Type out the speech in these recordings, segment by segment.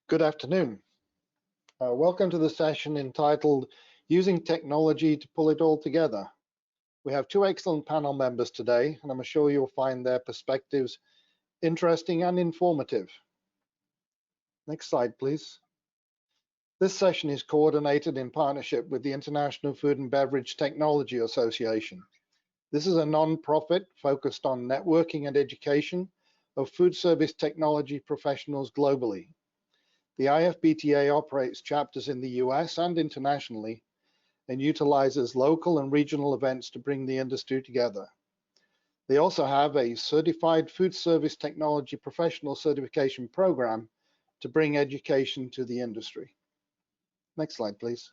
Good afternoon. Welcome to the session entitled Using Technology to Pull It All Together. We have two excellent panel members today, and I'm sure you'll find their perspectives interesting and informative. Next slide, please. This session is coordinated in partnership with the International Food and Beverage Technology Association. This is a non-profit focused on networking and education of food service technology professionals globally. The IFBTA operates chapters in the US and internationally and utilizes local and regional events to bring the industry together. They also have a certified food service technology professional certification program to bring education to the industry. Next slide, please.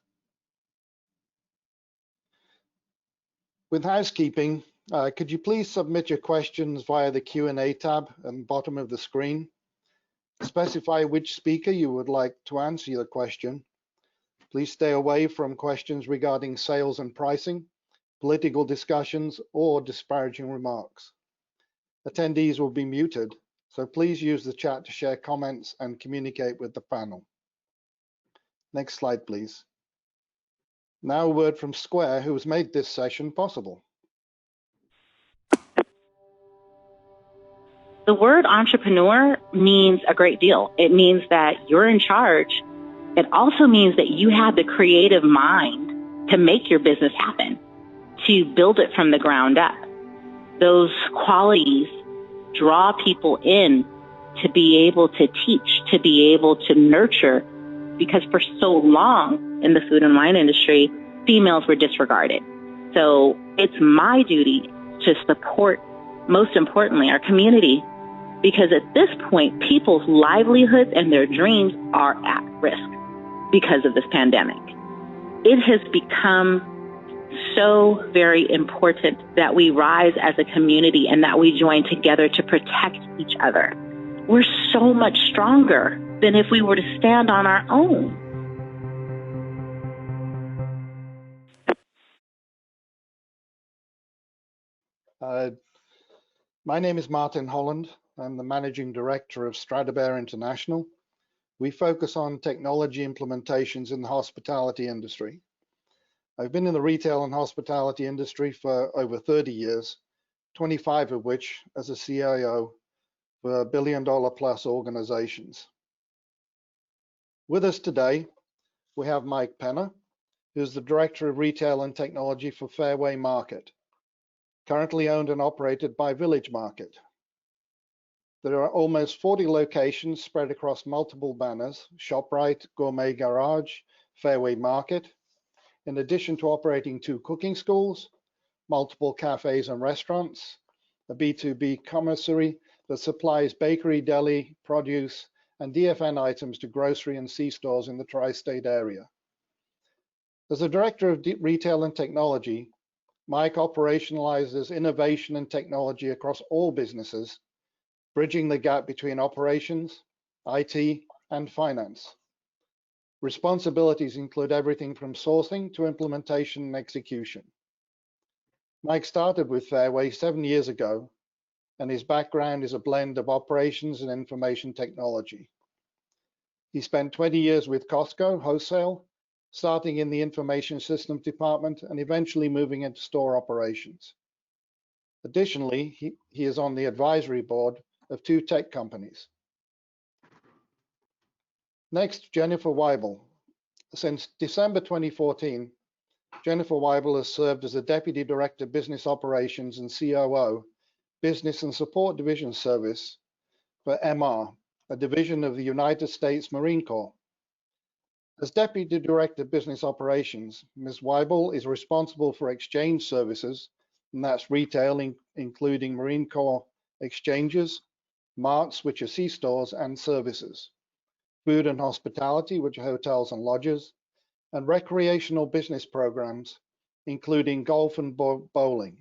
With housekeeping, could you please submit your questions via the Q&A tab at the bottom of the screen? Specify which speaker you would like to answer the question. Please stay away from questions regarding sales and pricing, political discussions, or disparaging remarks. Attendees will be muted, so please use the chat to share comments and communicate with the panel. Next slide, please. Now a word from Square, who has made this session possible. The word entrepreneur means a great deal. It means that you're in charge. It also means that you have the creative mind to make your business happen, to build it from the ground up. Those qualities draw people in to be able to teach, to be able to nurture, because for so long in the food and wine industry, females were disregarded. So it's my duty to support, most importantly, our community, because at this point, people's livelihoods and their dreams are at risk because of this pandemic. It has become so very important that we rise as a community and that we join together to protect each other. We're so much stronger than if we were to stand on our own. My name is Martin Holland. I'm the Managing Director of Stradabear International. We focus on technology implementations in the hospitality industry. I've been in the retail and hospitality industry for over 30 years, 25 of which as a CIO for billion-dollar-plus organizations. With us today, we have Mike Penner, who's the Director of Retail and Technology for Fairway Market, currently owned and operated by Village Market. There are almost 40 locations spread across multiple banners: ShopRite, Gourmet Garage, Fairway Market, in addition to operating 2 cooking schools, multiple cafes and restaurants, a B2B commissary that supplies bakery, deli, produce, and DFN items to grocery and C-stores in the tri-state area. As a Director of Retail and Technology, Mike operationalizes innovation and technology across all businesses, bridging the gap between operations, IT, and finance. Responsibilities include everything from sourcing to implementation and execution. Mike started with Fairway 7 years ago, and his background is a blend of operations and information technology. He spent 20 years with Costco wholesale, starting in the information systems department and eventually moving into store operations. Additionally, he is on the advisory board of 2 tech companies. Next, Jennifer Weibel. Since December 2014, Jennifer Weibel has served as a Deputy Director Business Operations and COO, Business and Support Division Service for MR, a division of the United States Marine Corps. As Deputy Director Business Operations, Ms. Weibel is responsible for exchange services, and that's retail, including Marine Corps exchanges, marts, which are C-stores, and services, food and hospitality, which are hotels and lodges, and recreational business programs, including golf and bowling,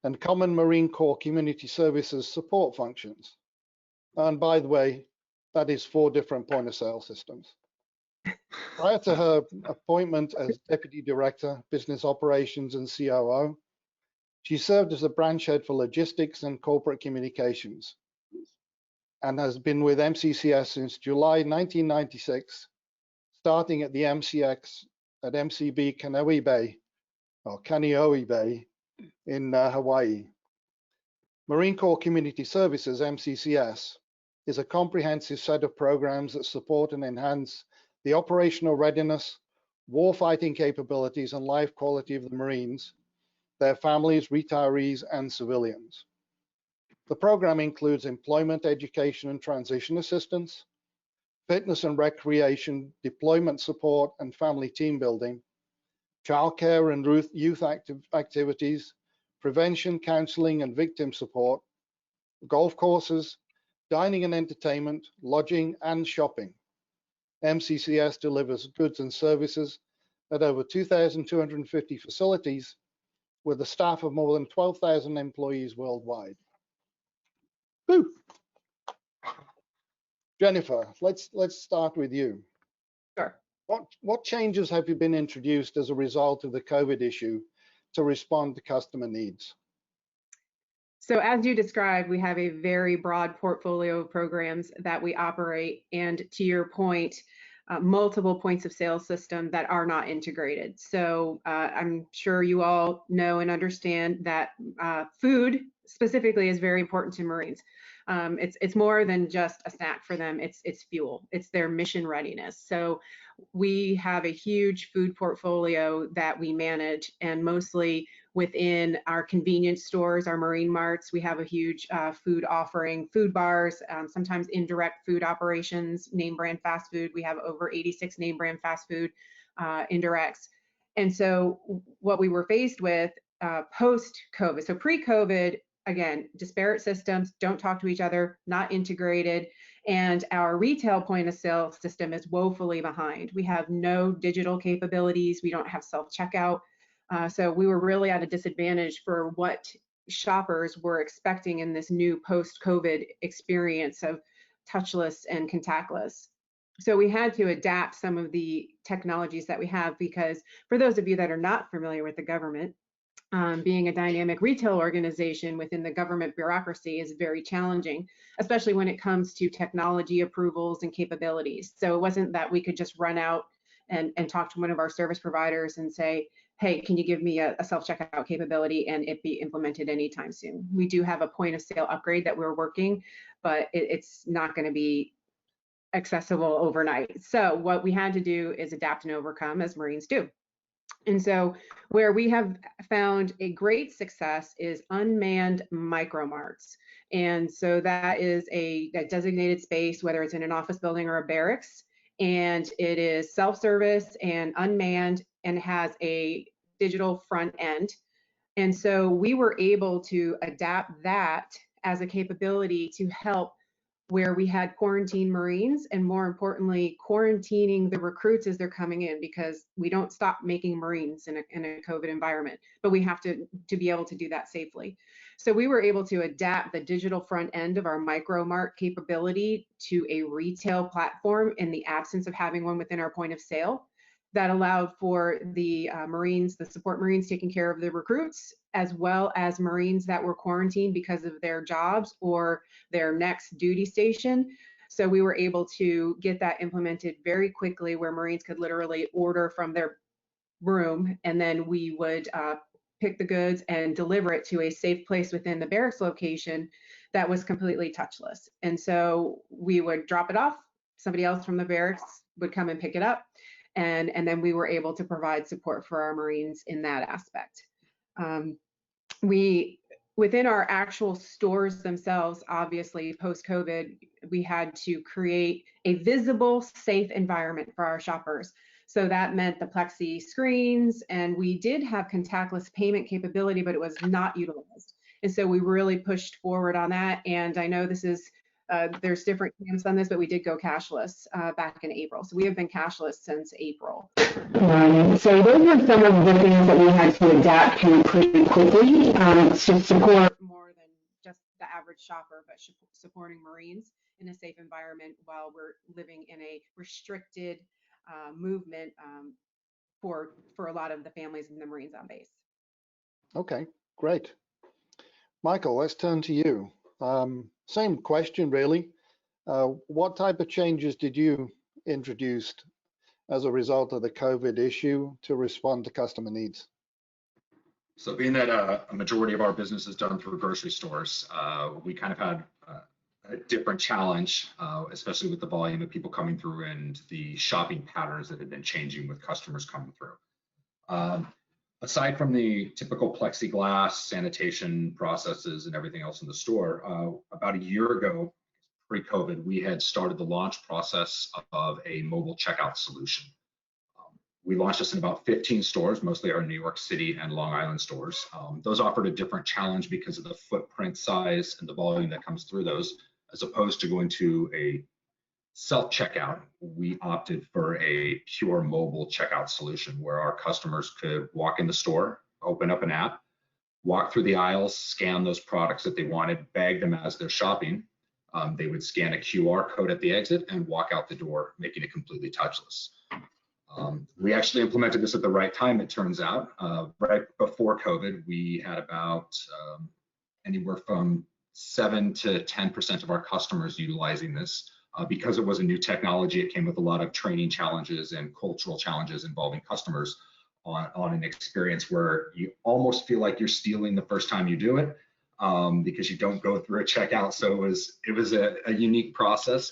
and common Marine Corps community services support functions. And by the way, that is 4 different point-of-sale systems. Prior to her appointment as Deputy Director, Business Operations and COO, she served as a branch head for logistics and corporate communications. and has been with MCCS since July 1996, starting at the MCX at MCB Kaneohe Bay, or Kaneohe Bay in Hawaii. Marine Corps Community Services, MCCS, is a comprehensive set of programs that support and enhance the operational readiness, warfighting capabilities, and life quality of the Marines, their families, retirees, and civilians. The program includes employment, education, and transition assistance, fitness and recreation, deployment support and family team building, childcare and youth activities, prevention, counseling, and victim support, golf courses, dining and entertainment, lodging, and shopping. MCCS delivers goods and services at over 2,250 facilities with a staff of more than 12,000 employees worldwide. Woo! Jennifer, let's start with you. Sure. What changes have you been introduced as a result of the COVID issue to respond to customer needs? So as you described, we have a very broad portfolio of programs that we operate, and to your point, multiple points of sale system that are not integrated. So I'm sure you all know and understand that food specifically is very important to Marines. It's more than just a snack for them. It's fuel. It's their mission readiness. So we have a huge food portfolio that we manage, and mostly within our convenience stores, our Marine Marts, we have a huge food offering, food bars, sometimes indirect food operations, name brand fast food. We have over 86 name brand fast food indirects. And so what we were faced with post-COVID, so pre-COVID, again, disparate systems, don't talk to each other, not integrated, and our retail point of sale system is woefully behind. We have no digital capabilities. We don't have self-checkout. So we were really at a disadvantage for what shoppers were expecting in this new post-COVID experience of touchless and contactless. So we had to adapt some of the technologies that we have, because for those of you that are not familiar with the government, being a dynamic retail organization within the government bureaucracy is very challenging, especially when it comes to technology approvals and capabilities. So it wasn't that we could just run out and talk to one of our service providers and say, hey, can you give me a self-checkout capability and it be implemented anytime soon. We do have a point of sale upgrade that we're working, but it's not going to be accessible overnight. So what we had to do is adapt and overcome, as Marines do. And so where we have found a great success is unmanned micro marts. And so that is a designated space, whether it's in an office building or a barracks, and it is self-service and unmanned and has a digital front end. And so we were able to adapt that as a capability to help where we had quarantined Marines, and more importantly, quarantining the recruits as they're coming in, because we don't stop making Marines in a COVID environment, but we have to be able to do that safely. So we were able to adapt the digital front end of our micro mart capability to a retail platform in the absence of having one within our point of sale. That allowed for the Marines, the support Marines taking care of the recruits, as well as Marines that were quarantined because of their jobs or their next duty station. So we were able to get that implemented very quickly, where Marines could literally order from their room, and then we would pick the goods and deliver it to a safe place within the barracks location that was completely touchless. And so we would drop it off, somebody else from the barracks would come and pick it up. And then we were able to provide support for our Marines in that aspect. Within our actual stores themselves, obviously post-COVID, we had to create a visible, safe environment for our shoppers. So that meant the plexi screens, and we did have contactless payment capability, but it was not utilized. And so we really pushed forward on that. And I know this is there's different camps on this, but we did go cashless back in April. So we have been cashless since April. So those were some of the things that we had to adapt to pretty quickly to support more than just the average shopper, but supporting Marines in a safe environment while we're living in a restricted movement for a lot of the families and the Marines on base. Okay, great. Michael, let's turn to you. Same question, really. What type of changes did you introduce as a result of the COVID issue to respond to customer needs? So being that a majority of our business is done through grocery stores, we kind of had a different challenge, especially with the volume of people coming through and the shopping patterns that had been changing with customers coming through. Aside from the typical plexiglass sanitation processes and everything else in the store, about a year ago, pre-COVID, we had started the launch process of a mobile checkout solution. We launched this in about 15 stores, mostly our New York City and Long Island stores. Those offered a different challenge because of the footprint size and the volume that comes through those, as opposed to going to a self-checkout. We opted for a pure mobile checkout solution where our customers could walk in the store, open up an app, walk through the aisles, scan those products that they wanted, bag them as they're shopping. They would scan a QR code at the exit and walk out the door, making it completely touchless. We actually implemented this at the right time, it turns out. Right before COVID, we had about anywhere from 7 to 10% of our customers utilizing this. Because it was a new technology, it came with a lot of training challenges and cultural challenges involving customers on an experience where you almost feel like you're stealing the first time you do it, because you don't go through a checkout. So it was a unique process.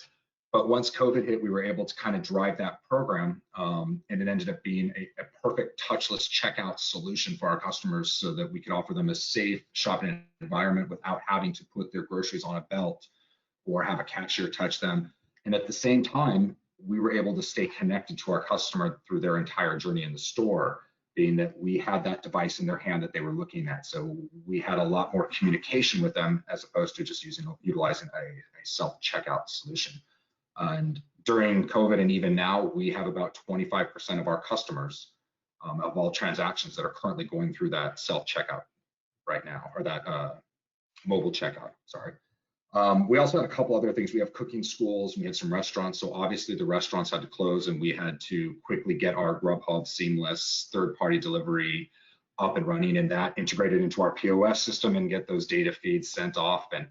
But once COVID hit, we were able to kind of drive that program, and it ended up being a perfect touchless checkout solution for our customers so that we could offer them a safe shopping environment without having to put their groceries on a belt or have a cashier touch them. And at the same time, we were able to stay connected to our customer through their entire journey in the store, being that we had that device in their hand that they were looking at. So we had a lot more communication with them as opposed to just utilizing a self-checkout solution. And during COVID and even now, we have about 25% of our customers of all transactions that are currently going through that self-checkout right now, or that mobile checkout, sorry. We also had a couple other things. We have cooking schools, we had some restaurants. So obviously the restaurants had to close and we had to quickly get our Grubhub seamless third-party delivery up and running, and that integrated into our POS system and get those data feeds sent off. And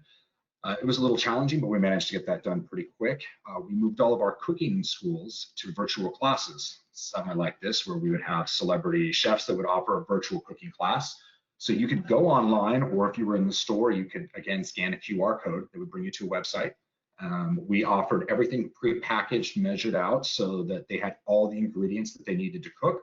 it was a little challenging, but we managed to get that done pretty quick. We moved all of our cooking schools to virtual classes, something like this, where we would have celebrity chefs that would offer a virtual cooking class. So you could go online, or if you were in the store, you could, again, scan a QR code that would bring you to a website. We offered everything prepackaged, measured out, so that they had all the ingredients that they needed to cook.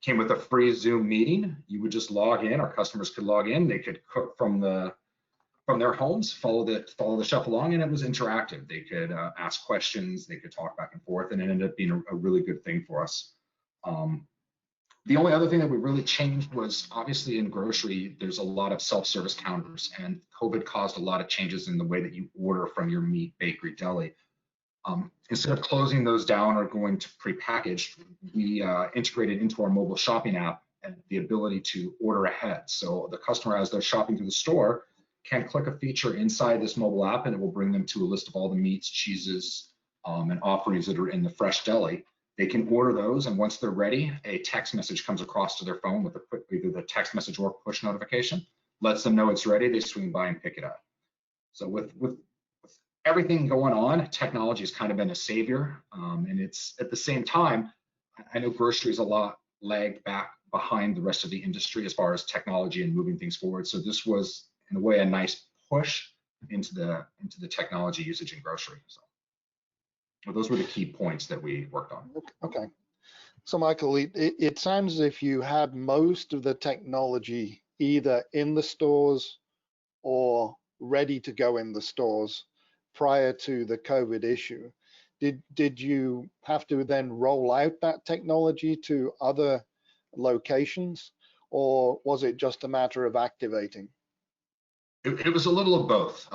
Came with a free Zoom meeting. You would just log in, our customers could log in, they could cook from their homes, follow the chef along, and it was interactive. They could ask questions, they could talk back and forth, and it ended up being a really good thing for us. The only other thing that we really changed was, obviously in grocery, there's a lot of self-service counters, and COVID caused a lot of changes in the way that you order from your meat, bakery, deli. Instead of closing those down or going to prepackaged, we integrated into our mobile shopping app and the ability to order ahead. So the customer, as they're shopping through the store, can click a feature inside this mobile app, and it will bring them to a list of all the meats, cheeses, and offerings that are in the fresh deli. They can order those, and once they're ready, a text message comes across to their phone with either the text message or push notification, lets them know it's ready. They swing by and pick it up. So with everything going on, technology has kind of been a savior, and it's at the same time, I know grocery is a lot lagged back behind the rest of the industry as far as technology and moving things forward. So this was, in a way, a nice push into the technology usage in grocery. So well, those were the key points that we worked on. Okay. So Michael, it sounds as if you had most of the technology either in the stores or ready to go in the stores prior to the COVID issue. Did you have to then roll out that technology to other locations, or was it just a matter of activating? It was a little of both.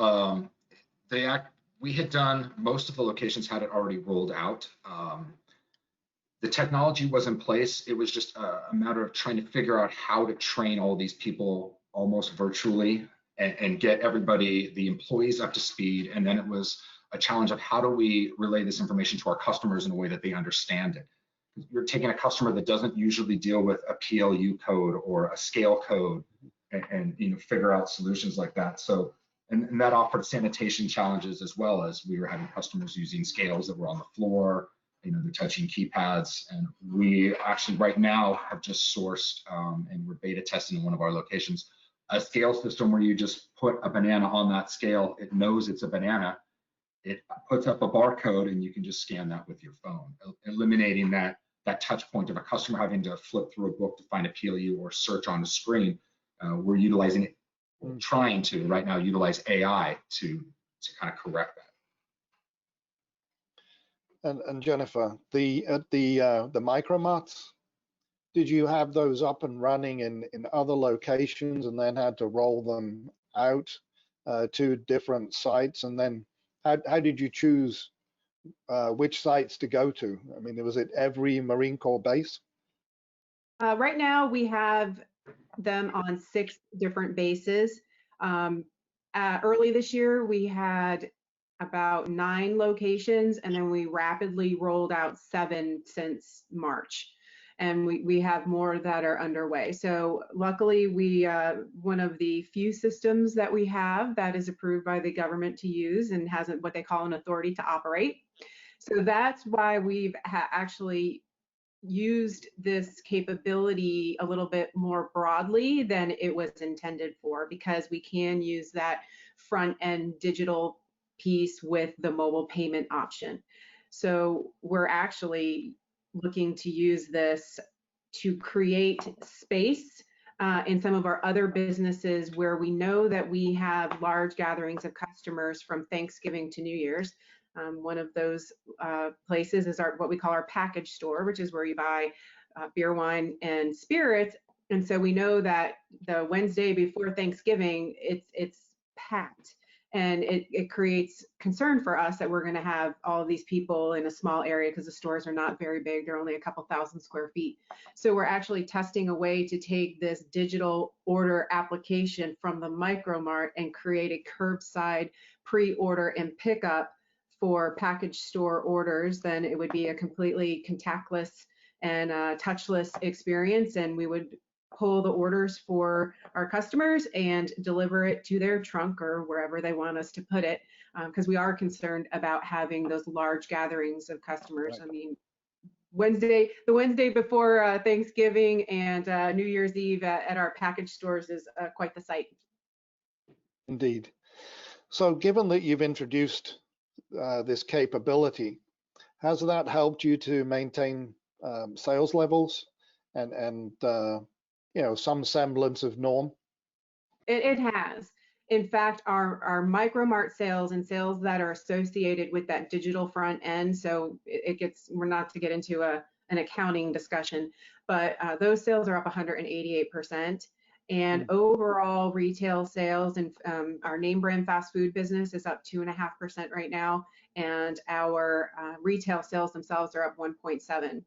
We had done, most of the locations had it already rolled out. The technology was in place. It was just a matter of trying to figure out how to train all these people almost virtually and get everybody, the employees, up to speed. And then it was a challenge of how do we relay this information to our customers in a way that they understand it. You're taking a customer that doesn't usually deal with a PLU code or a scale code and figure out solutions like that. So and that offered sanitation challenges as well, as we were having customers using scales that were on the floor, they're touching keypads. And we actually right now have just sourced, and we're beta testing in one of our locations, a scale system where you just put a banana on that scale. It knows it's a banana. It puts up a barcode, and you can just scan that with your phone, eliminating that touch point of a customer having to flip through a book to find a PLU or search on the screen. We're utilizing it, trying to right now utilize AI to kind of correct that. And Jennifer, the Micro-Marts, did you have those up and running in other locations and then had to roll them out to different sites? And then how did you choose which sites to go to? I mean, was it every Marine Corps base? Right now, we have them on 6 different bases. Early this year, we had about 9 locations, and then we rapidly rolled out 7 since March. And we have more that are underway. So luckily, we one of the few systems that we have that is approved by the government to use and has what they call an authority to operate. So that's why we've actually used this capability a little bit more broadly than it was intended for, because we can use that front end digital piece with the mobile payment option. So we're actually looking to use this to create space in some of our other businesses where we know that we have large gatherings of customers from Thanksgiving to New Year's. One of those places is what we call our package store, which is where you buy beer, wine, and spirits. And so we know that the Wednesday before Thanksgiving, it's packed. And it creates concern for us that we're going to have all of these people in a small area, because the stores are not very big. They're only a couple thousand square feet. So we're actually testing a way to take this digital order application from the Micro-Mart and create a curbside pre-order and pickup for package store orders. Then it would be a completely contactless and touchless experience, and we would pull the orders for our customers and deliver it to their trunk or wherever they want us to put it, because we are concerned about having those large gatherings of customers. Right. I mean, the Wednesday before Thanksgiving and New Year's Eve at our package stores is quite the sight. Indeed. So given that you've introduced this capability, has that helped you to maintain sales levels and some semblance of norm? It has. In fact, our Micro-Mart sales and sales that are associated with that digital front end, so we're not to get into an accounting discussion, but those sales are up 188%. And overall retail sales and our name brand fast food business is up 2.5% right now, and our retail sales themselves are up 1.7%.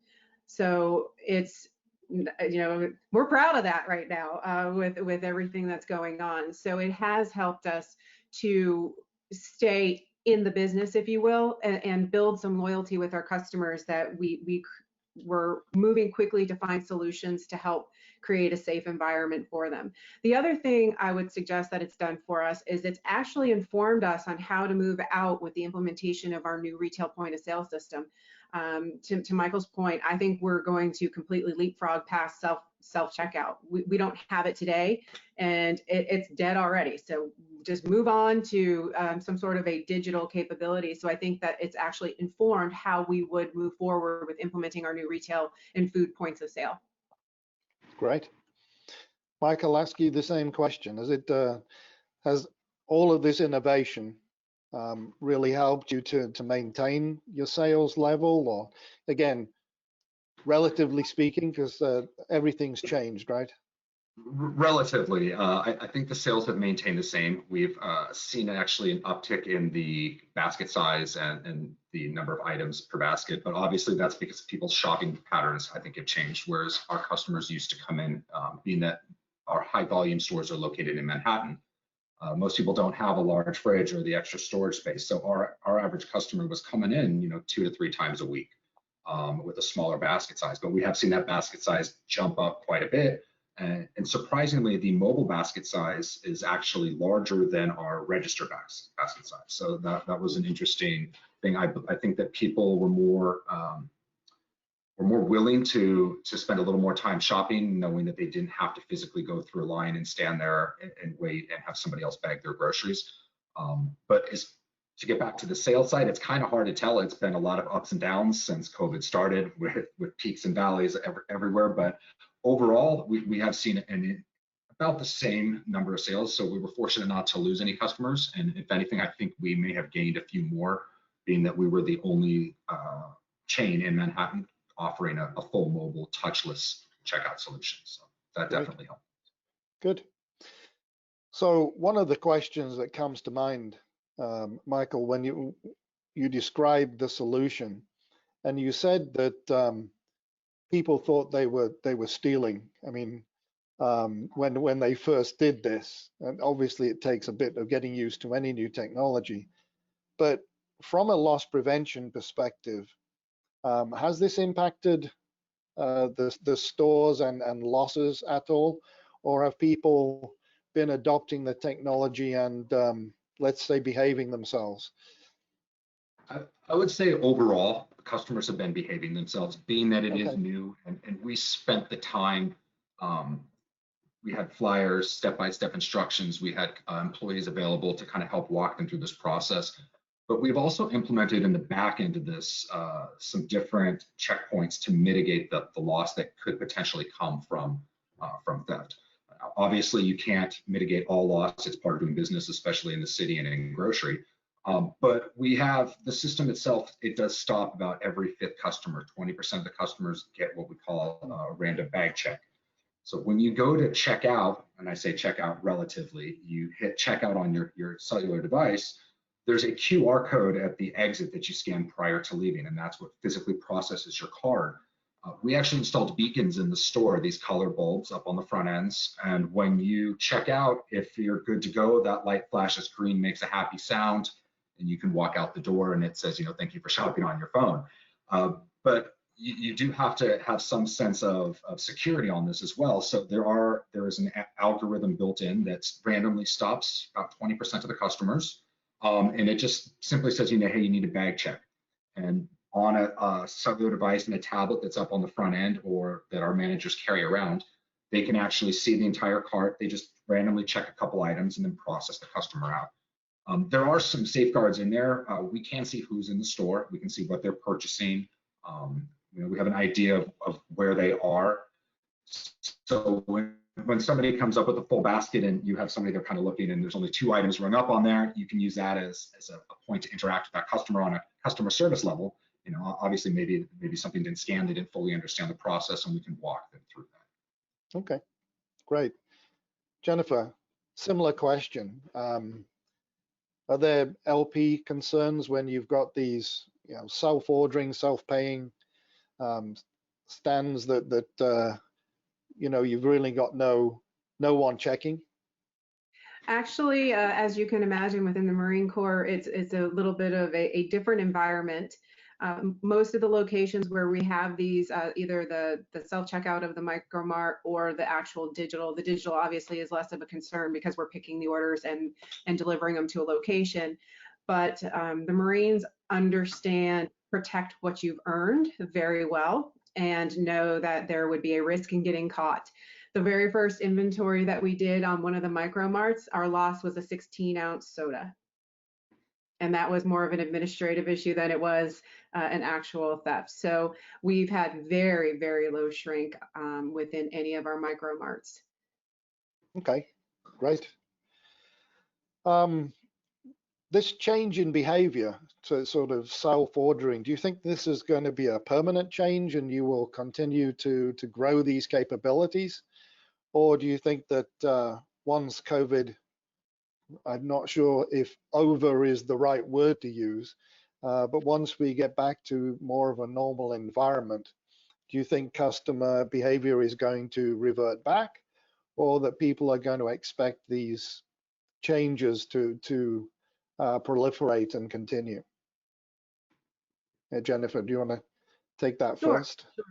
So it's, we're proud of that right now with everything that's going on. So it has helped us to stay in the business, if you will, and build some loyalty with our customers, that we're moving quickly to find solutions to help create a safe environment for them. The other thing I would suggest that it's done for us is it's actually informed us on how to move out with the implementation of our new retail point of sale system. To Michael's point, I think we're going to completely leapfrog past self-checkout. We don't have it today, and it's dead already. So just move on to some sort of a digital capability. So I think that it's actually informed how we would move forward with implementing our new retail and food points of sale. Great. Mike, I'll ask you the same question. Has all of this innovation really helped you to maintain your sales level, or again, relatively speaking, because everything's changed, right? Relatively, I think the sales have maintained the same. We've seen actually an uptick in the basket size and the number of items per basket, but obviously that's because people's shopping patterns, I think, have changed, whereas our customers used to come in, being that our high volume stores are located in Manhattan. Most people don't have a large fridge or the extra storage space. So our average customer was coming in, 2 to 3 times a week with a smaller basket size. But we have seen that basket size jump up quite a bit And surprisingly, the mobile basket size is actually larger than our register basket size. So that was an interesting thing. I think that people were more willing to spend a little more time shopping, knowing that they didn't have to physically go through a line and stand there and wait and have somebody else bag their groceries. But to get back to the sales side, it's kind of hard to tell. It's been a lot of ups and downs since COVID started, with peaks and valleys everywhere. But overall, we have seen about the same number of sales. So we were fortunate not to lose any customers. And if anything, I think we may have gained a few more, being that we were the only chain in Manhattan offering a full mobile touchless checkout solution. So that definitely helped. Good. So one of the questions that comes to mind, Michael, when you described the solution, and you said that people thought they were stealing. I mean, when they first did this, and obviously it takes a bit of getting used to any new technology, but from a loss prevention perspective, has this impacted the stores and losses at all, or have people been adopting the technology and let's say behaving themselves? I would say overall, customers have been behaving themselves, being that it is new, and we spent the time. We had flyers, step-by-step instructions. We had employees available to kind of help walk them through this process. But we've also implemented in the back end of this some different checkpoints to mitigate the loss that could potentially come from theft. Obviously, you can't mitigate all loss. It's part of doing business, especially in the city and in grocery. But we have the system itself. It does stop about every 5th customer. 20% of the customers get what we call a random bag check. So when you go to check out, and I say check out relatively, you hit checkout on your cellular device, there's a QR code at the exit that you scan prior to leaving, and that's what physically processes your card. We actually installed beacons in the store, these color bulbs up on the front ends, and when you check out, if you're good to go, that light flashes green, makes a happy sound, and you can walk out the door, and it says, thank you for shopping on your phone. But you do have to have some sense of security on this as well. So there is an algorithm built in that randomly stops about 20% of the customers. And it just simply says, hey, you need a bag check. And on a cellular device and a tablet that's up on the front end or that our managers carry around, they can actually see the entire cart. They just randomly check a couple items and then process the customer out. There are some safeguards in there. We can see who's in the store. We can see what they're purchasing. We have an idea of where they are. So when somebody comes up with a full basket and you have somebody they're kind of looking and there's only 2 items rung up on there, you can use that as a point to interact with that customer on a customer service level. Obviously maybe something didn't scan, they didn't fully understand the process, and we can walk them through that. Okay, great. Jennifer, similar question. Are there LP concerns when you've got these self-ordering, self-paying stands that you've really got no one checking? Actually, as you can imagine, within the Marine Corps, it's a little bit of a different environment. Most of the locations where we have these, either the self-checkout of the Micro-Mart or the actual digital, the digital obviously is less of a concern because we're picking the orders and delivering them to a location. But the Marines understand, protect what you've earned very well, and know that there would be a risk in getting caught. The very first inventory that we did on one of the Micro-Marts, our loss was a 16-ounce soda. And that was more of an administrative issue than it was an actual theft. So we've had very, very low shrink within any of our Micro-Marts. Okay, great. This change in behavior to sort of self-ordering, do you think this is going to be a permanent change and you will continue to grow these capabilities? Or do you think that once COVID, I'm not sure if over is the right word to use, but once we get back to more of a normal environment, do you think customer behavior is going to revert back, or that people are going to expect these changes to proliferate and continue? Jennifer, do you want to take that first? Sure.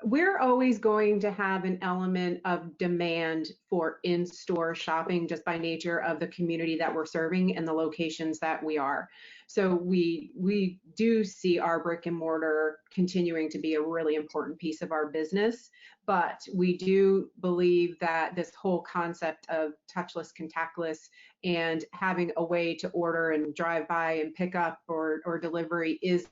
We're always going to have an element of demand for in-store shopping just by nature of the community that we're serving and the locations that we are. So we do see our brick and mortar continuing to be a really important piece of our business, but we do believe that this whole concept of touchless, contactless, and having a way to order and drive by and pick up or delivery is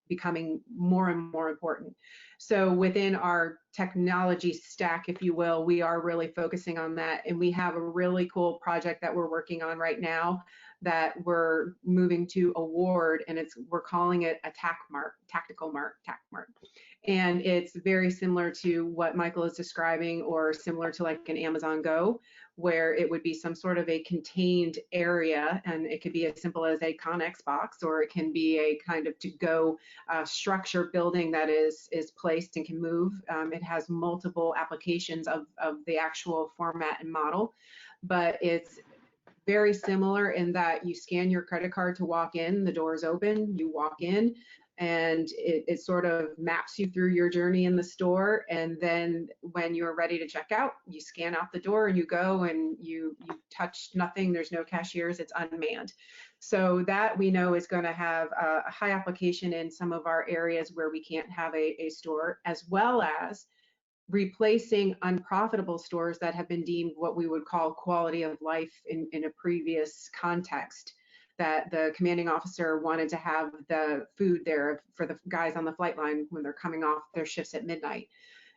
becoming more and more important. So within our technology stack, if you will, we are really focusing on that. And we have a really cool project that we're working on right now that we're moving to award, and we're calling it a tactical mart. And it's very similar to what Michael is describing, or similar to like an Amazon Go, where it would be some sort of a contained area, and it could be as simple as a Connex box, or it can be a kind of to-go structure building that is placed and can move. It has multiple applications of the actual format and model, but it's very similar in that you scan your credit card to walk in, the doors open, you walk in, and it sort of maps you through your journey in the store. And then when you're ready to check out, you scan out the door and you go, and you touch nothing. There's no cashiers, it's unmanned. So that we know is going to have a high application in some of our areas where we can't have a store, as well as replacing unprofitable stores that have been deemed what we would call quality of life in a previous context, that the commanding officer wanted to have the food there for the guys on the flight line when they're coming off their shifts at midnight.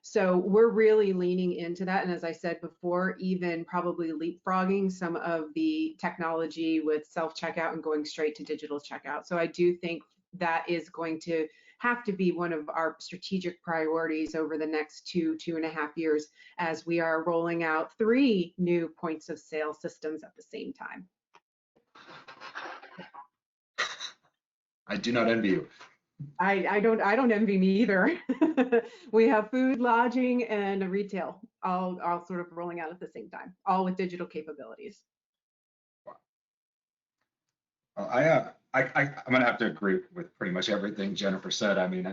So we're really leaning into that. And as I said before, even probably leapfrogging some of the technology with self-checkout and going straight to digital checkout. So I do think that is going to have to be one of our strategic priorities over the next 2.5 years, as we are rolling out 3 new points of sale systems at the same time. I do not envy you. I don't envy me either. We have food, lodging, and retail all sort of rolling out at the same time, all with digital capabilities. I'm gonna have to agree with pretty much everything Jennifer said. I mean,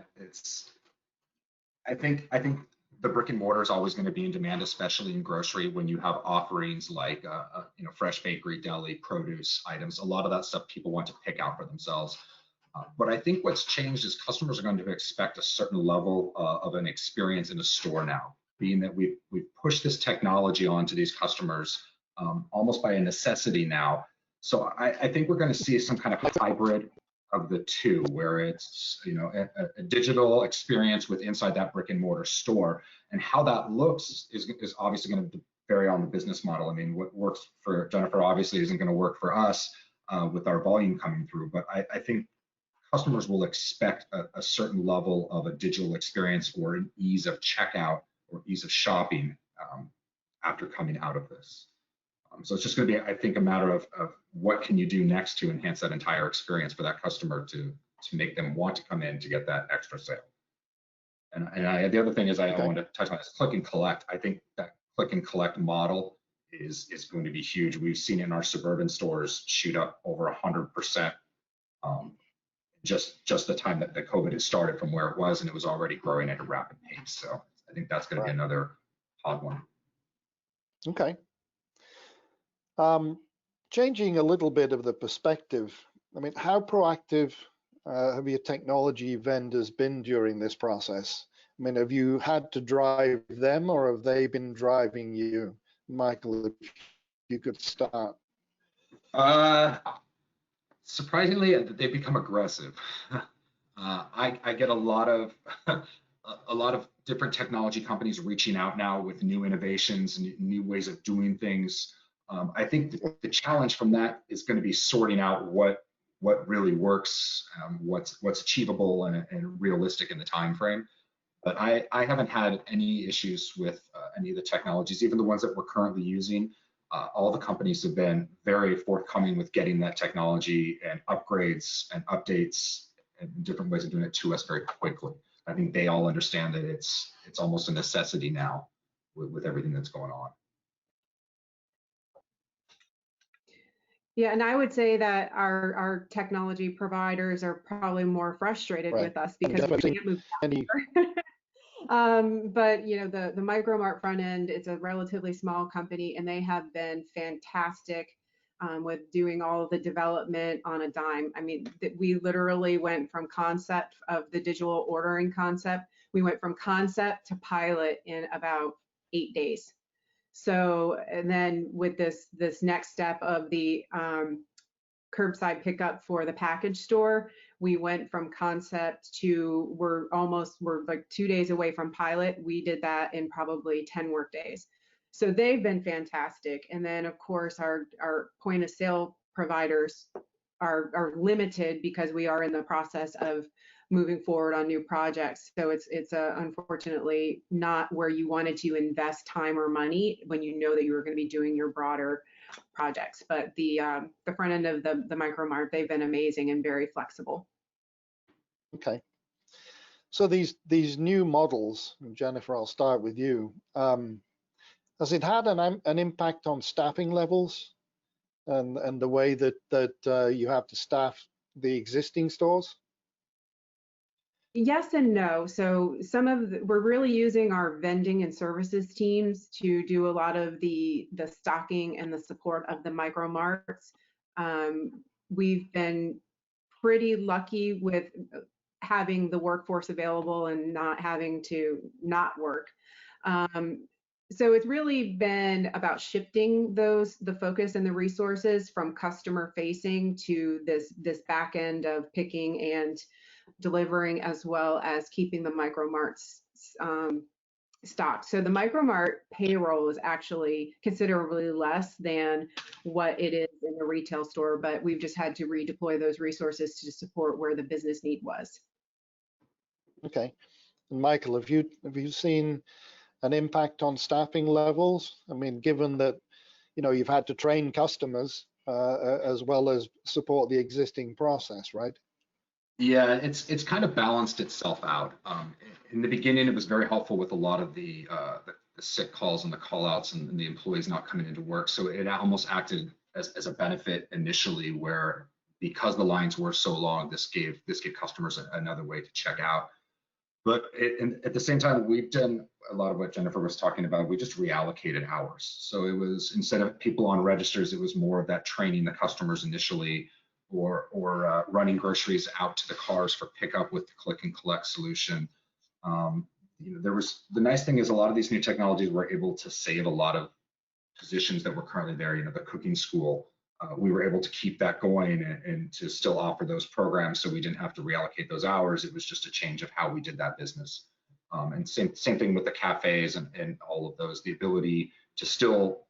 I think the brick and mortar is always going to be in demand, especially in grocery, when you have offerings like fresh bakery, deli, produce items. A lot of that stuff people want to pick out for themselves. But I think what's changed is customers are going to expect a certain level of an experience in a store now, being that we've pushed this technology onto these customers almost by a necessity now. So I think we're going to see some kind of hybrid of the two, where it's a digital experience with inside that brick and mortar store, and how that looks is obviously going to vary on the business model. I mean, what works for Jennifer obviously isn't going to work for us with our volume coming through, but I think customers will expect a certain level of a digital experience or an ease of checkout or ease of shopping after coming out of this. So it's just going to be, I think, a matter of what can you do next to enhance that entire experience for that customer to make them want to come in to get that extra sale. And the other thing is I want to touch on is click and collect. I think that click and collect model is going to be huge. We've seen it in our suburban stores shoot up over 100%. Just the time that the COVID has started from where it was, and it was already growing at a rapid pace. So I think that's going to be another hot one. Okay. Changing a little bit of the perspective, I mean, how proactive have your technology vendors been during this process? I mean, have you had to drive them, or have they been driving you? Michael, if you could start. Surprisingly, they've become aggressive. I get a lot of different technology companies reaching out now with new innovations and new ways of doing things. I think the challenge from that is going to be sorting out what really works, what's achievable and realistic in the time frame. But I haven't had any issues with any of the technologies, even the ones that we're currently using. All the companies have been very forthcoming with getting that technology and upgrades and updates and different ways of doing it to us very quickly. I think they all understand that it's almost a necessity now with everything that's going on. Yeah, and I would say that our technology providers are probably more frustrated with us because we can't move faster. But you know, the Micromart front end, it's a relatively small company, and they have been fantastic with doing all of the development on a dime. I mean, we literally went from concept of the digital ordering concept. We went from concept to pilot in about 8 days. So, and then with this next step of the curbside pickup for the package store, we went from concept to we're like 2 days away from pilot. We did that in probably 10 work days. So they've been fantastic. And then of course our point of sale providers are limited because we are in the process of moving forward on new projects. So it's unfortunately not where you wanted to invest time or money when you know that you were going to be doing your broader projects. But the front end of the Micromart, they've been amazing and very flexible. Okay. So these new models, and Jennifer, I'll start with you. Has it had an impact on staffing levels and the way that you have to staff the existing stores? Yes and no. So we're really using our vending and services teams to do a lot of the stocking and the support of the Micromarts. We've been pretty lucky with having the workforce available and not having to not work. So it's really been about shifting the focus and the resources from customer facing to this back end of picking and delivering, as well as keeping the Micromarts stocked. So the Micromart payroll is actually considerably less than what it is in the retail store, but we've just had to redeploy those resources to support where the business need was. Okay. And Michael, have you seen an impact on staffing levels? I mean, given that, you know, you've had to train customers as well as support the existing process, right? Yeah, it's kind of balanced itself out. In the beginning, it was very helpful with a lot of the sick calls and the call outs and the employees not coming into work. So it almost acted as a benefit initially, where because the lines were so long, this gave customers another way to check out. But at the same time, we've done a lot of what Jennifer was talking about. We just reallocated hours. So it was, instead of people on registers, it was more of that training the customers initially, or running groceries out to the cars for pickup with the click and collect solution. You know, the nice thing is a lot of these new technologies were able to save a lot of positions that were currently there. You know, the cooking school, we were able to keep that going and to still offer those programs, so we didn't have to reallocate those hours. It was just a change of how we did that business. And same thing with the cafes and all of those, the ability to still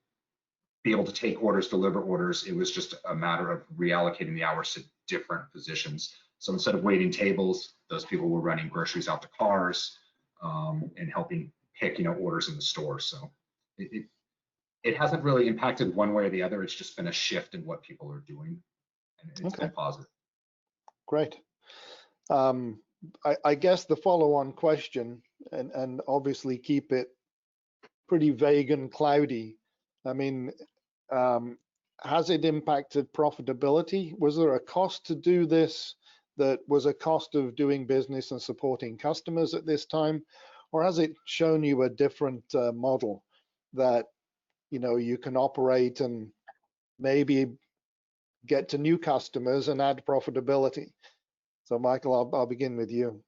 be able to take orders, deliver orders. It was just a matter of reallocating the hours to different positions. So instead of waiting tables, those people were running groceries out to cars and helping pick, you know, orders in the store. So it hasn't really impacted one way or the other. It's just been a shift in what people are doing, and it's been positive. Great. I guess the follow-on question, and obviously keep it pretty vague and cloudy. I mean, has it impacted profitability? Was there a cost to do this that was a cost of doing business and supporting customers at this time? Or has it shown you a different model that, you know, you can operate and maybe get to new customers and add profitability? So Michael, I'll begin with you.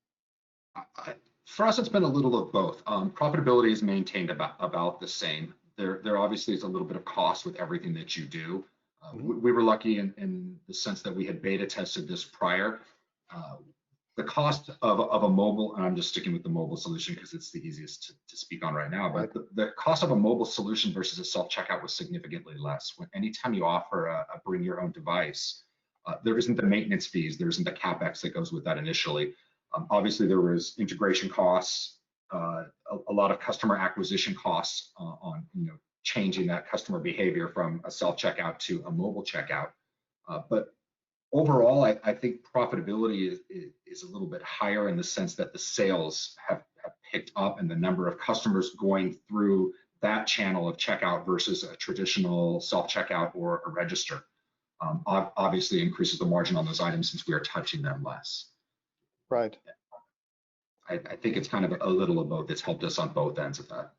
For us, it's been a little of both. Profitability is maintained about the same. There obviously is a little bit of cost with everything that you do. We were lucky in the sense that we had beta tested this prior. The cost of a mobile, and I'm just sticking with the mobile solution because it's the easiest to speak on right now, but the cost of a mobile solution versus a self-checkout was significantly less. Anytime you offer a bring your own device, there isn't the maintenance fees, there isn't the CapEx that goes with that initially. Obviously, there was integration costs, a lot of customer acquisition costs on, you know, changing that customer behavior from a self-checkout to a mobile checkout. But overall, I think profitability is a little bit higher in the sense that the sales have picked up, and the number of customers going through that channel of checkout versus a traditional self-checkout or a register obviously increases the margin on those items since we are touching them less. Right. I think it's kind of a little of both. It's helped us on both ends of that.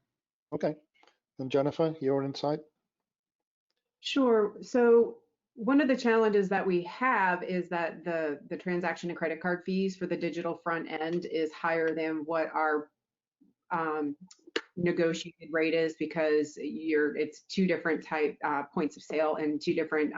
Okay. And Jennifer, your insight? Sure. So one of the challenges that we have is that the transaction and credit card fees for the digital front end is higher than what our negotiated rate is, because it's two different type points of sale and two different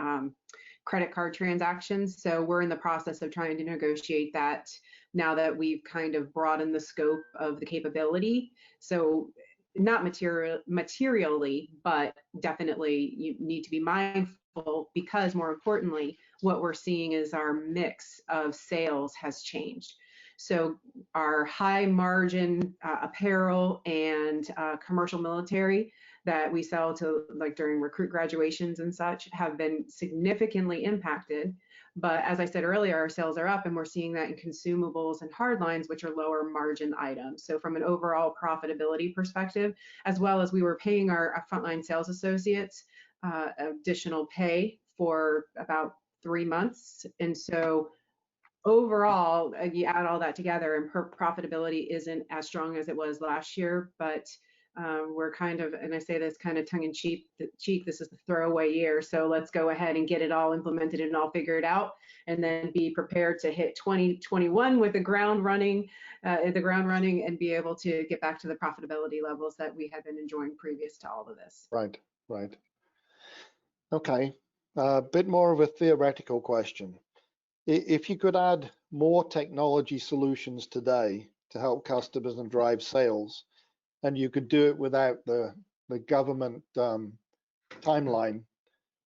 credit card transactions. So we're in the process of trying to negotiate that now that we've kind of broadened the scope of the capability. So not materially, but definitely you need to be mindful, because more importantly, what we're seeing is our mix of sales has changed. So our high margin apparel and commercial military that we sell to, like during recruit graduations and such, have been significantly impacted. But as I said earlier, our sales are up, and we're seeing that in consumables and hard lines, which are lower margin items. So from an overall profitability perspective, as well as we were paying our frontline sales associates additional pay for about 3 months. And so overall, you add all that together, and profitability isn't as strong as it was last year, but we're kind of, and I say this kind of tongue in cheek, this is the throwaway year. So let's go ahead and get it all implemented and all figured out, and then be prepared to hit 2021 with the ground running, and be able to get back to the profitability levels that we had been enjoying previous to all of this. Right, right. Okay, a bit more of a theoretical question. If you could add more technology solutions today to help customers and drive sales, and you could do it without the government timeline,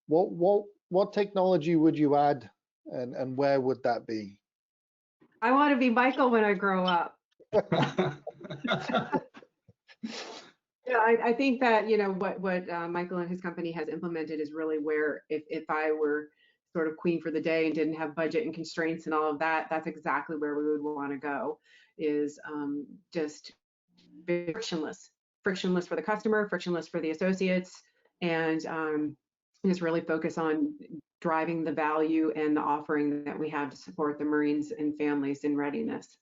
what technology would you add, and where would that be? I want to be Michael when I grow up. Yeah, I think that, what Michael and his company has implemented is really where, if I were sort of queen for the day and didn't have budget and constraints and all of that, that's exactly where we would want to go, is just frictionless for the customer, frictionless for the associates, and just really focus on driving the value and the offering that we have to support the Marines and families in readiness.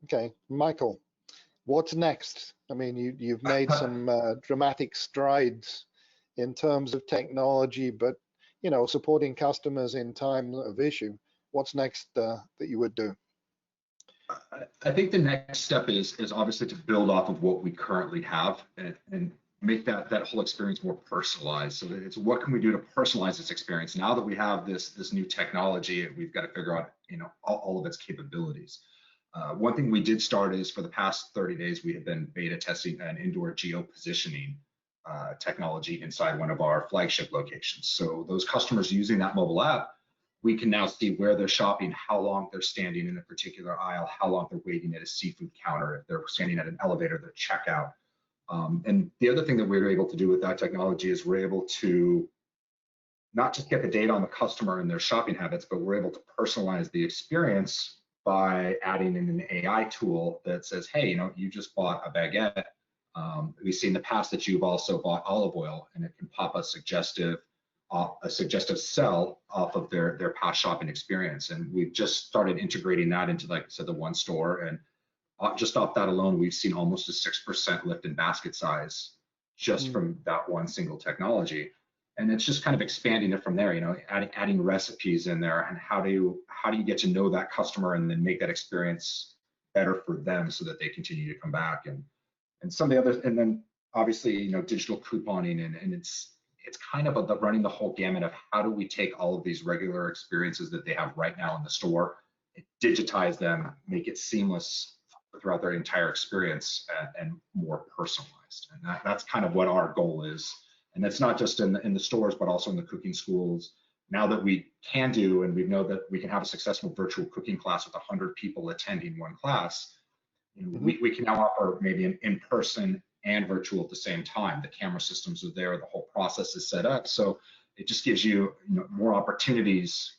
Okay, Michael, what's next? I mean, you've made some dramatic strides in terms of technology, but supporting customers in time of issue. What's next that you would do? I think the next step is obviously to build off of what we currently have and make that whole experience more personalized. So it's what can we do to personalize this experience now that we have this new technology, and we've got to figure out all of its capabilities. One thing we did start is, for the past 30 days, we have been beta testing an indoor geo-positioning technology inside one of our flagship locations. So those customers using that mobile app, we can now see where they're shopping, how long they're standing in a particular aisle, how long they're waiting at a seafood counter, if they're standing at an elevator, their checkout. And the other thing that we're able to do with that technology is we're able to not just get the data on the customer and their shopping habits, but we're able to personalize the experience by adding in an AI tool that says, hey, you just bought a baguette. We've seen in the past that you've also bought olive oil, and it can pop a suggestive sell off of their past shopping experience. And we've just started integrating that into, like I said, the one store. And just off that alone, we've seen almost a 6% lift in basket size just from that one single technology. And it's just kind of expanding it from there, adding recipes in there, and how do you get to know that customer and then make that experience better for them so that they continue to come back. And some of the other, and then obviously, digital couponing, and it's kind of running the whole gamut of how do we take all of these regular experiences that they have right now in the store, digitize them, make it seamless throughout their entire experience, and more personalized. And that's kind of what our goal is. And that's not just in the stores, but also in the cooking schools. Now that we can do, and we know that we can have a successful virtual cooking class with 100 people attending one class, we can now offer maybe an in-person and virtual at the same time. The camera systems are there, the whole process is set up. So it just gives you, more opportunities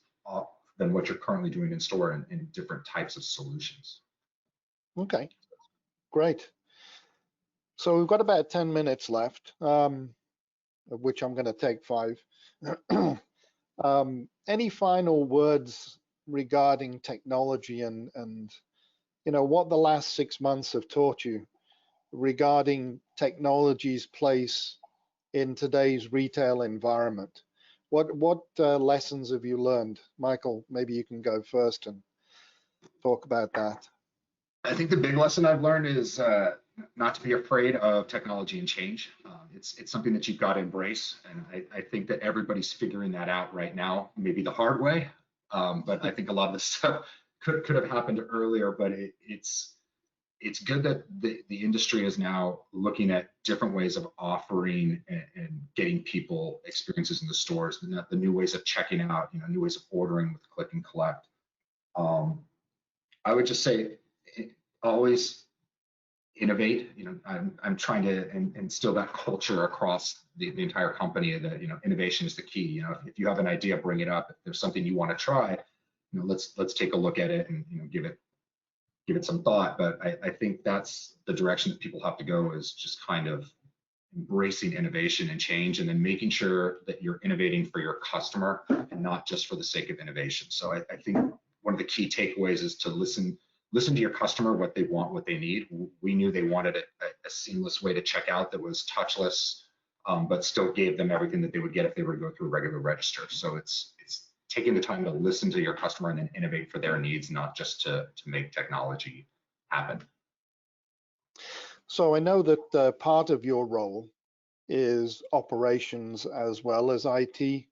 than what you're currently doing in store in different types of solutions. Okay, great. So we've got about 10 minutes left, of which I'm going to take 5. Any final words regarding technology and what the last 6 months have taught you regarding technology's place in today's retail environment. What lessons have you learned? Michael, maybe you can go first and talk about that. I think the big lesson I've learned is not to be afraid of technology and change. It's something that you've got to embrace, and I think that everybody's figuring that out right now, maybe the hard way. But I think a lot of this stuff could have happened earlier. But it's good that the industry is now looking at different ways of offering and getting people experiences in the stores, the new ways of checking out, new ways of ordering with click and collect. I would just say always innovate. I'm trying to instill that culture across the entire company that innovation is the key. If you have an idea, bring it up. If there's something you want to try, let's take a look at it and give it some thought. But I think that's the direction that people have to go, is just kind of embracing innovation and change, and then making sure that you're innovating for your customer and not just for the sake of innovation. So I think one of the key takeaways is to listen to your customer, what they want, what they need. We knew they wanted a seamless way to check out that was touchless, but still gave them everything that they would get if they were to go through a regular register. So it's taking the time to listen to your customer and then innovate for their needs, not just to make technology happen. So I know that part of your role is operations as well as IT.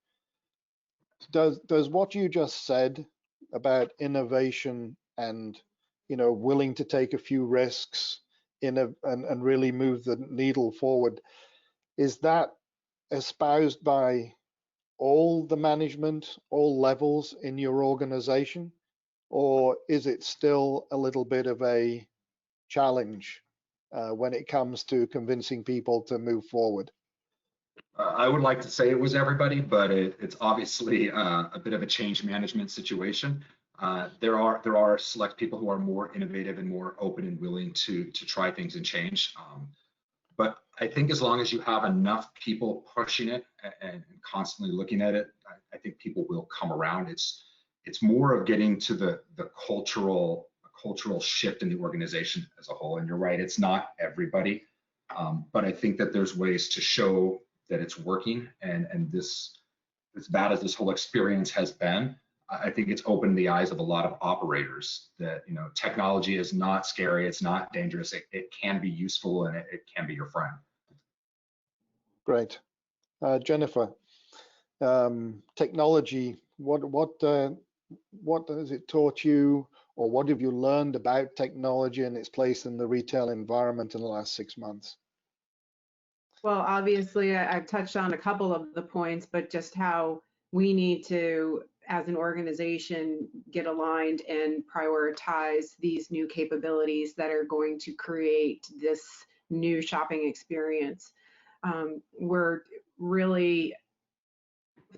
Does what you just said about innovation and willing to take a few risks and really move the needle forward, is that espoused by all the management, all levels in your organization, or is it still a little bit of a challenge when it comes to convincing people to move forward? I would like to say it was everybody, but it's obviously a bit of a change management situation. There are select people who are more innovative and more open and willing to try things and change. But I think as long as you have enough people pushing it and constantly looking at it, I think people will come around. It's more of getting to the cultural shift in the organization as a whole. And you're right, it's not everybody, but I think that there's ways to show that it's working. And this, as bad as this whole experience has been, I think it's opened the eyes of a lot of operators that technology is not scary, it's not dangerous, it can be useful, and it can be your friend. Great. Jennifer, technology, what has it taught you, or what have you learned about technology and its place in the retail environment in the last 6 months? Well, obviously, I've touched on a couple of the points, but just how we need to, as an organization, get aligned and prioritize these new capabilities that are going to create this new shopping experience. We're really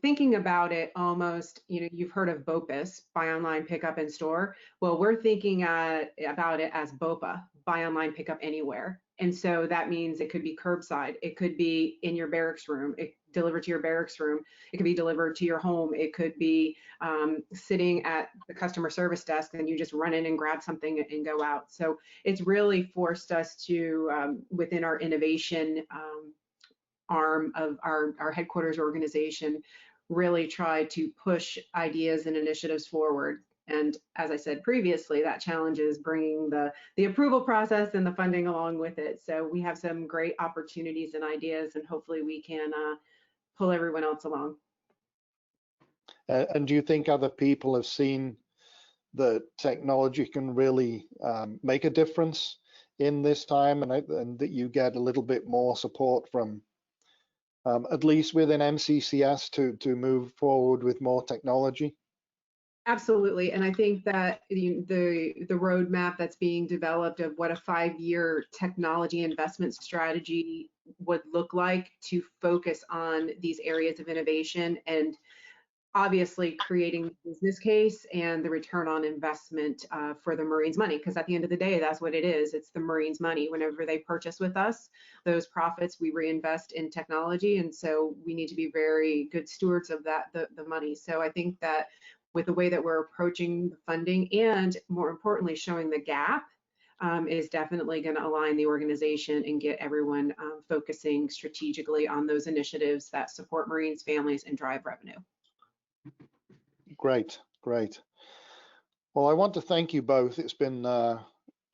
thinking about it almost, you've heard of BOPIS, buy online, pick up in store. Well, we're thinking about it as BOPA, buy online, pick up anywhere. And so that means it could be curbside, it could be in your barracks room, it delivered to your barracks room, it could be delivered to your home, it could be sitting at the customer service desk and you just run in and grab something and go out. So it's really forced us to, within our innovation arm of our headquarters organization, really try to push ideas and initiatives forward. And as I said previously, that challenge is bringing the approval process and the funding along with it. So we have some great opportunities and ideas, and hopefully we can pull everyone else along. And do you think other people have seen that technology can really make a difference in this time, and that you get a little bit more support from at least within MCCS to move forward with more technology? Absolutely, and I think that the roadmap that's being developed of what a 5-year technology investment strategy would look like to focus on these areas of innovation, and obviously creating the business case and the return on investment for the Marines' money, because at the end of the day, that's what it is. It's the Marines' money. Whenever they purchase with us, those profits we reinvest in technology, and so we need to be very good stewards of that, the money. So I think that with the way that we're approaching the funding, and more importantly, showing the gap, is definitely going to align the organization and get everyone focusing strategically on those initiatives that support Marines, families, and drive revenue. Great, great. Well, I want to thank you both. It's been a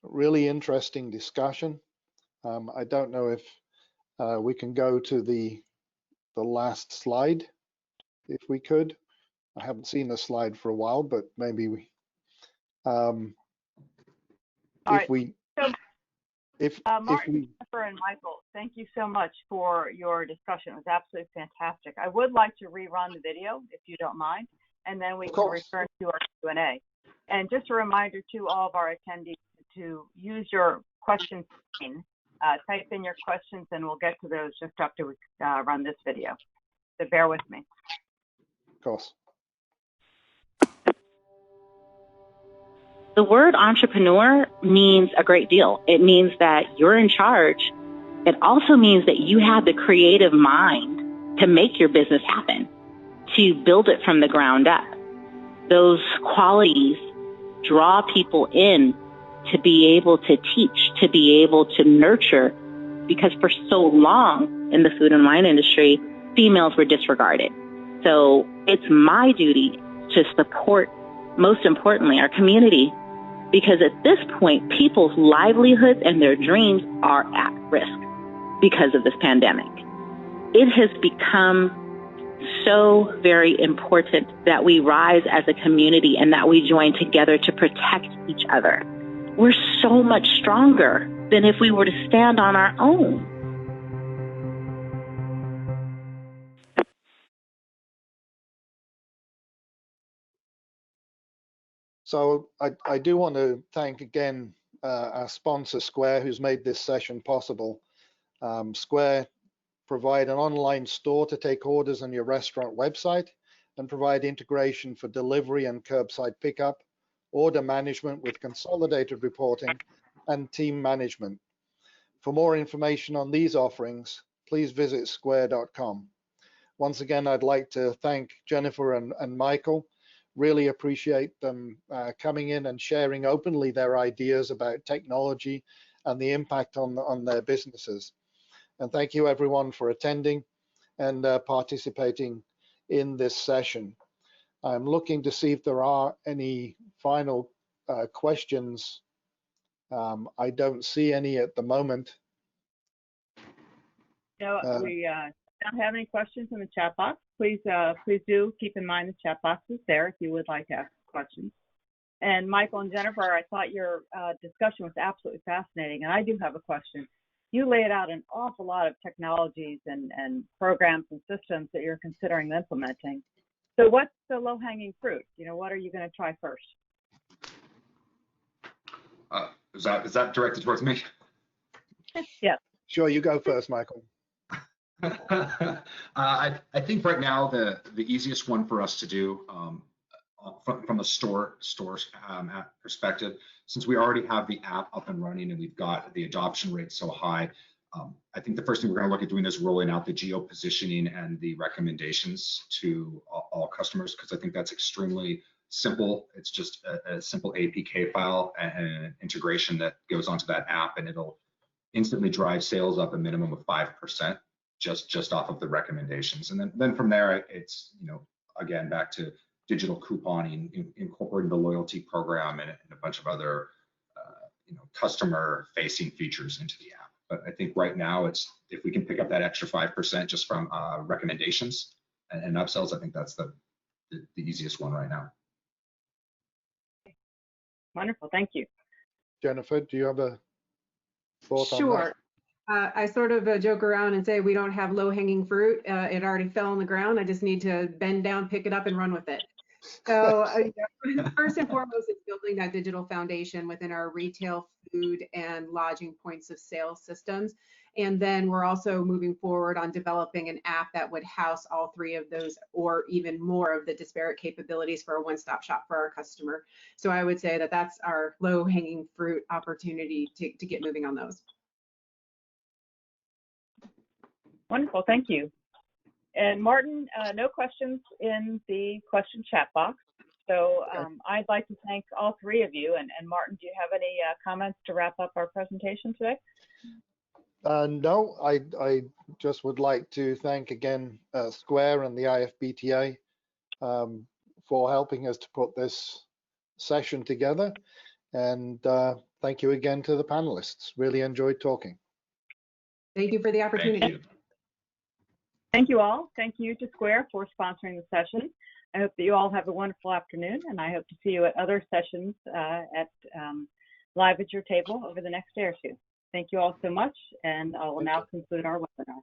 really interesting discussion. I don't know if we can go to the last slide, if we could. I haven't seen the slide for a while, but maybe we, All if right. we, So, if Martin, we, Jennifer, and Michael, thank you so much for your discussion. It was absolutely fantastic. I would like to rerun the video, if you don't mind, and then we Of can course. return to our Q&A. And just a reminder to all of our attendees to use your question pane. Type in your questions, and we'll get to those just after we run this video. So bear with me. of course. The word entrepreneur means a great deal. It means that you're in charge. It also means that you have the creative mind to make your business happen, to build it from the ground up. Those qualities draw people in to be able to teach, to be able to nurture, because for so long in the food and wine industry, females were disregarded. So it's my duty to support, most importantly, our community, because at this point, people's livelihoods and their dreams are at risk because of this pandemic. It has become so very important that we rise as a community and that we join together to protect each other. We're so much stronger than if we were to stand on our own. So I do want to thank again our sponsor, Square, who's made this session possible. Square provide an online store to take orders on your restaurant website and provide integration for delivery and curbside pickup, order management with consolidated reporting, and team management. For more information on these offerings, please visit square.com. Once again, I'd like to thank Jennifer and Michael. Really appreciate them coming in and sharing openly their ideas about technology and the impact on their businesses. And thank you everyone for attending and participating in this session. I'm looking to see if there are any final questions. I don't see any at the moment. No, we don't have any questions in the chat box. Please do keep in mind the chat box is there if you would like to ask questions. And Michael and Jennifer, I thought your discussion was absolutely fascinating, and I do have a question. You laid out an awful lot of technologies and programs and systems that you're considering implementing. So what's the low-hanging fruit? You know, what are you going to try first? Is that directed towards me? Yes. Sure, you go first, Michael. I think right now the easiest one for us to do from a store's app perspective, since we already have the app up and running and we've got the adoption rate so high, I think the first thing we're going to look at doing is rolling out the geo positioning and the recommendations to all customers, because I think that's extremely simple. It's just a simple APK file and an integration that goes onto that app, and it'll instantly drive sales up a minimum of 5%. Just off of the recommendations. And then from there, it's, you know, again, back to digital couponing, incorporating the loyalty program and a bunch of other, you know, customer facing features into the app. But I think right now it's, if we can pick up that extra 5% just from recommendations and upsells, I think that's the easiest one right now. Wonderful, thank you. Jennifer, do you have a thought on that? Sure. I sort of joke around and say we don't have low-hanging fruit. It already fell on the ground. I just need to bend down, pick it up, and run with it. So first and foremost, it's building that digital foundation within our retail, food, and lodging points of sale systems. And then we're also moving forward on developing an app that would house all three of those, or even more of the disparate capabilities for a one-stop shop for our customer. So I would say that that's our low-hanging fruit opportunity to get moving on those. Wonderful, thank you. And Martin, no questions in the question chat box. So Okay. I'd like to thank all three of you. And Martin, do you have any comments to wrap up our presentation today? No, I just would like to thank again Square and the IFBTA for helping us to put this session together. And thank you again to the panelists. Really enjoyed talking. Thank you for the opportunity. Thank you. Thank you all. Thank you to Square for sponsoring the session. I hope that you all have a wonderful afternoon, and I hope to see you at other sessions at Live at Your Table over the next day or two. Thank you all so much, and I will now conclude our webinar.